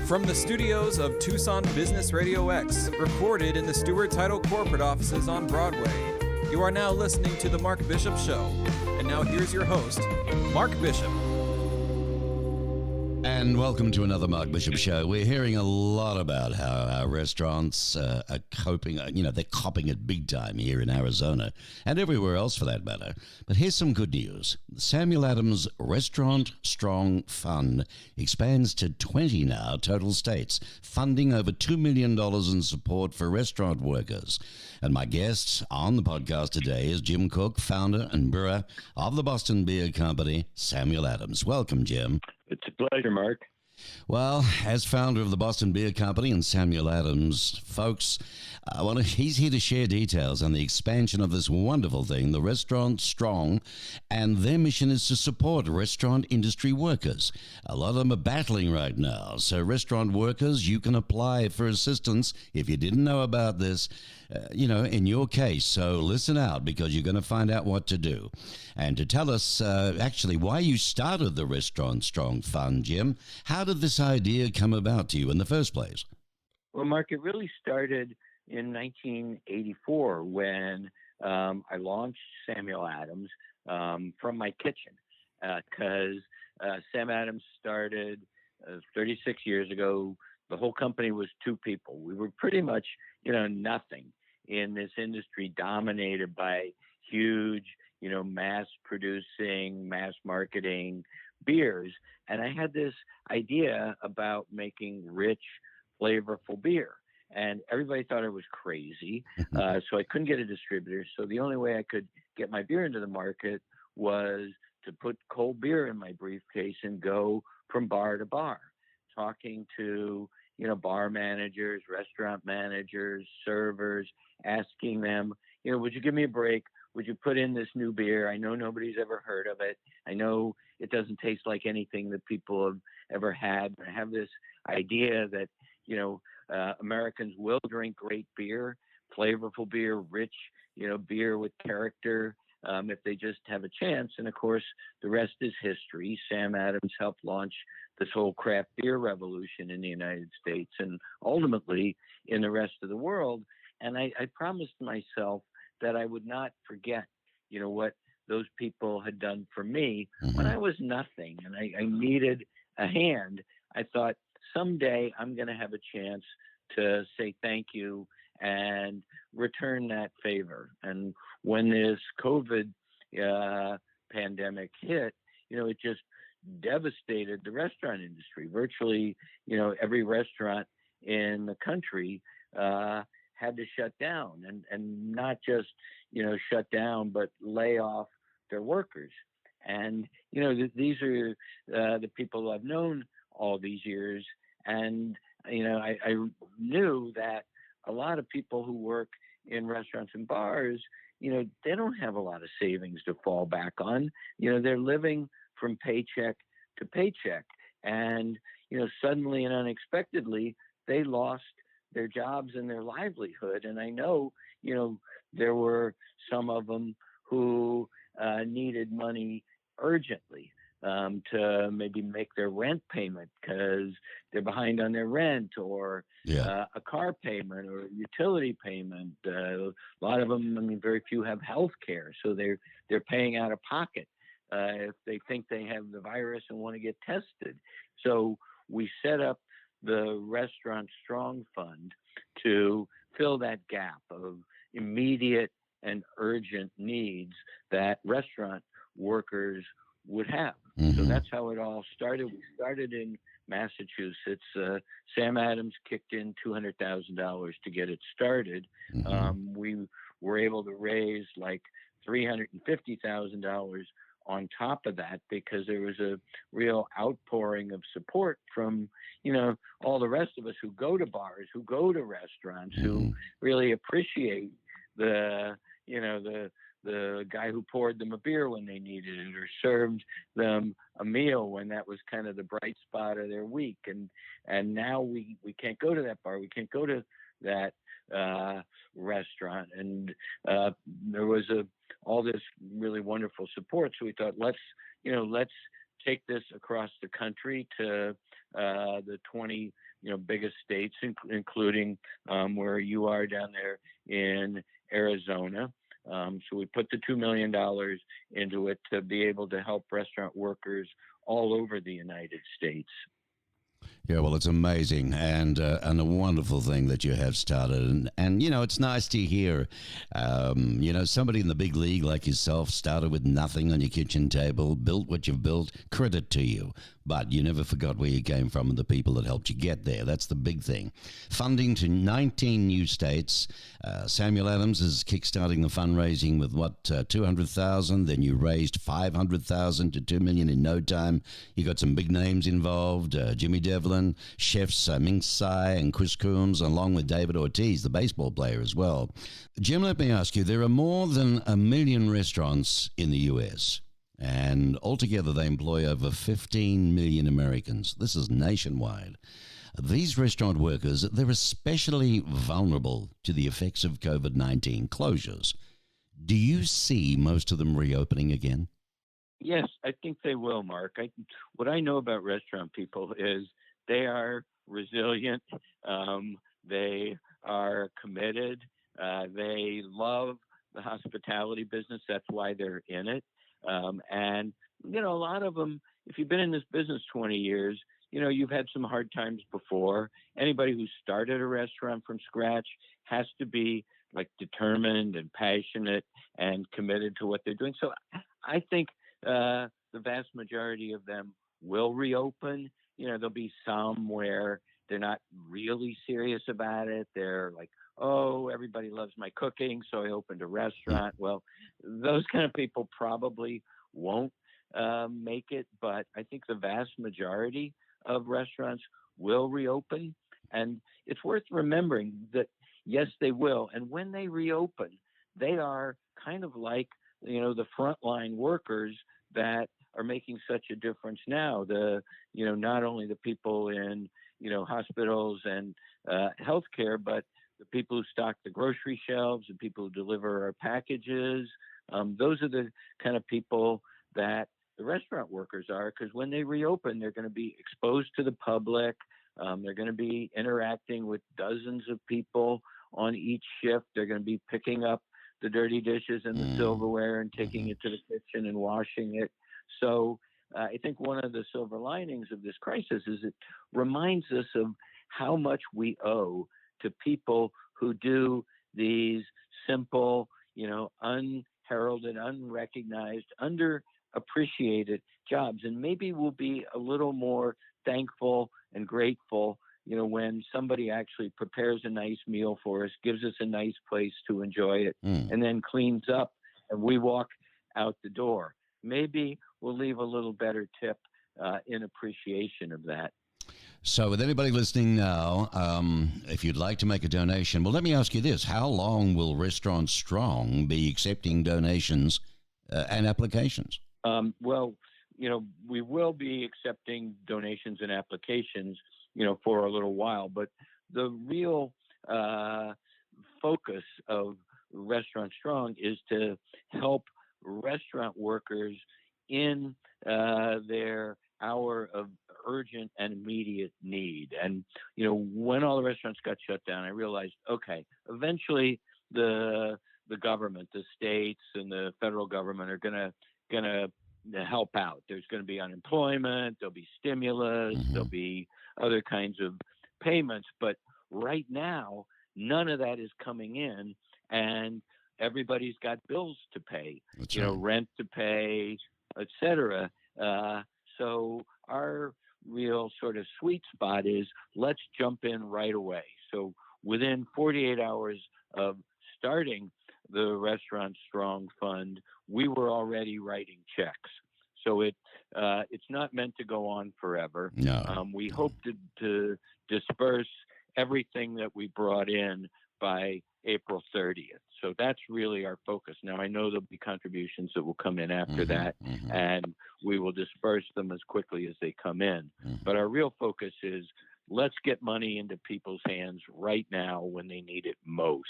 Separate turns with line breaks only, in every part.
From the studios of Tucson Business RadioX, recorded in the Stewart Title corporate offices on Broadway, you are now listening to The Mark Bishop Show. And now here's your host, Mark Bishop.
And welcome to another Mark Bishop Show. We're hearing a lot about how our restaurants are coping, they're copping it big time here in Arizona and everywhere else for that matter. But here's some good news. The Samuel Adams Restaurant Strong Fund expands to 20 now total states, funding over $2 million in support for restaurant workers. And my guest on the podcast today is Jim Koch, founder and brewer of the Boston Beer Company, Samuel Adams. Welcome, Jim.
It's a pleasure, Mark.
Well, as founder of the Boston Beer Company and Samuel Adams, folks, he's here to share details on the expansion of this wonderful thing, the Restaurant Strong, and their mission is to support restaurant industry workers. A lot of them are battling right now, so restaurant workers, you can apply for assistance if you didn't know about this, in your case. So listen out because you're going to find out what to do. And to tell us actually why you started the Restaurant Strong Fund, Jim, how did this idea come about to you in the first place?
Well, Mark, it really started in 1984 when I launched Samuel Adams from my kitchen because Sam Adams started 36 years ago. The whole company was two people. We were pretty much, nothing in this industry dominated by huge, mass producing, mass marketing beers. And I had this idea about making rich, flavorful beer. And everybody thought I was crazy. So I couldn't get a distributor. So the only way I could get my beer into the market was to put cold beer in my briefcase and go from bar to bar, talking to, bar managers, restaurant managers, servers, asking them, would you give me a break? Would you put in this new beer? I know nobody's ever heard of it. I know it doesn't taste like anything that people have ever had. I have this idea that, Americans will drink great beer, flavorful beer, rich, beer with character, if they just have a chance. And of course, the rest is history. Sam Adams helped launch this whole craft beer revolution in the United States and ultimately in the rest of the world. And I promised myself that I would not forget, what those people had done for me when I was nothing and I needed a hand. I thought someday I'm going to have a chance to say thank you and return that favor. And when this COVID pandemic hit, it just devastated the restaurant industry. Virtually, every restaurant in the country had to shut down and not just, shut down, but lay off their workers. And, these are the people I've known all these years. And, I knew that a lot of people who work in restaurants and bars, they don't have a lot of savings to fall back on. They're living from paycheck to paycheck. And, suddenly and unexpectedly, they lost their jobs and their livelihood. And I know, there were some of them who needed money urgently to maybe make their rent payment because they're behind on their rent or a car payment or a utility payment. A lot of them, very few have health care. So they're paying out of pocket if they think they have the virus and want to get tested. So we set up the Restaurant Strong Fund to fill that gap of immediate and urgent needs that restaurant workers would have. So that's how it all started. We started in Massachusetts. Sam Adams kicked in $200,000 to get it started. We were able to raise like $350,000 on top of that because there was a real outpouring of support from, all the rest of us who go to bars, who go to restaurants, who really appreciate the guy who poured them a beer when they needed it or served them a meal when that was kind of the bright spot of their week. And now we can't go to that bar. We can't go to that restaurant. And there was all this really wonderful support. So we thought, let's take this across the country to the 20 biggest states, including where you are down there in Arizona. So we put the $2 million into it to be able to help restaurant workers all over the United States.
Yeah, well, it's amazing and a wonderful thing that you have started. And it's nice to hear, somebody in the big league like yourself started with nothing on your kitchen table, built what you've built. Credit to you. But you never forgot where you came from and the people that helped you get there. That's the big thing. Funding to 19 new states. Samuel Adams is kickstarting the fundraising with, $200,000. Then you raised $500,000 to $2 million in no time. You got some big names involved. Jimmy Devlin, chefs Ming Tsai and Chris Coombs, along with David Ortiz, the baseball player as well. Jim, let me ask you, there are more than 1 million restaurants in the U.S., and altogether they employ over 15 million Americans. This is nationwide. These restaurant workers, they're especially vulnerable to the effects of COVID-19 closures. Do you see most of them reopening again?
Yes, I think they will, Mark. What I know about restaurant people is they are resilient. They are committed. They love the hospitality business. That's why they're in it. And a lot of them, if you've been in this business 20 years, you've had some hard times before. Anybody who started a restaurant from scratch has to be determined and passionate and committed to what they're doing. So I think the vast majority of them will reopen. There'll be some where they're not really serious about it. They're like, oh, everybody loves my cooking, so I opened a restaurant. Well, those kind of people probably won't make it, but I think the vast majority of restaurants will reopen. And it's worth remembering that, yes, they will. And when they reopen, they are kind of like, the frontline workers that are making such a difference now. Not only the people in, hospitals and healthcare, but the people who stock the grocery shelves, the people who deliver our packages. Those are the kind of people that the restaurant workers are, because when they reopen, they're going to be exposed to the public. They're going to be interacting with dozens of people on each shift. They're going to be picking up the dirty dishes and the silverware and taking it to the kitchen and washing it. So I think one of the silver linings of this crisis is it reminds us of how much we owe to people who do these simple, unheralded, unrecognized, underappreciated jobs. And maybe we'll be a little more thankful and grateful, when somebody actually prepares a nice meal for us, gives us a nice place to enjoy it, and then cleans up and we walk out the door. Maybe we'll leave a little better tip in appreciation of that.
So with anybody listening now, if you'd like to make a donation, well, let me ask you this. How long will Restaurant Strong be accepting donations and applications?
Well, we will be accepting donations and applications, for a little while, but the real focus of Restaurant Strong is to help restaurant workers in their hour of urgent and immediate need. And, when all the restaurants got shut down, I realized, okay, eventually the government, the states and the federal government are going to help out. There's going to be unemployment, there'll be stimulus, there'll be other kinds of payments. But right now, none of that is coming in, and everybody's got bills to pay,
That's right.
Rent to pay, etc. So our real sort of sweet spot is let's jump in right away. So within 48 hours of starting the Restaurant Strong Fund, we were already writing checks. So it's not meant to go on forever.
No.
We hope to disperse everything that we brought in by April 30th. So that's really our focus. Now, I know there'll be contributions that will come in after that, and we will disperse them as quickly as they come in. But our real focus is let's get money into people's hands right now when they need it most.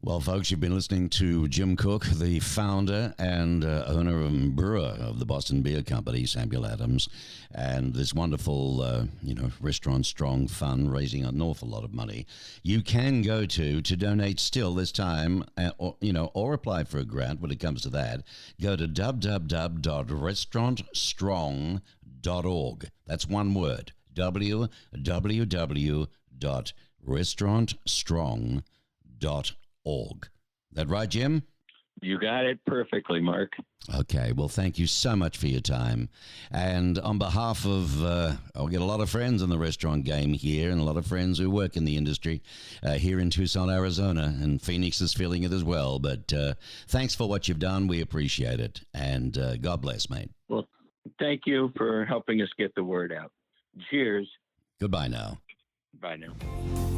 Well, folks, you've been listening to Jim Koch, the founder and owner and brewer of the Boston Beer Company, Samuel Adams, and this wonderful, Restaurant Strong Fund, raising an awful lot of money. You can go to donate still this time, or apply for a grant when it comes to that. Go to www.restaurantstrong.org. That's one word, www.restaurantstrong.org. That right, Jim?
You got it perfectly, Mark.
Okay, well, thank you so much for your time. And on behalf of, I'll get a lot of friends in the restaurant game here and a lot of friends who work in the industry here in Tucson, Arizona, and Phoenix is feeling it as well. But thanks for what you've done. We appreciate it. And God bless, mate.
Well, thank you for helping us get the word out. Cheers.
Goodbye now.
Bye now.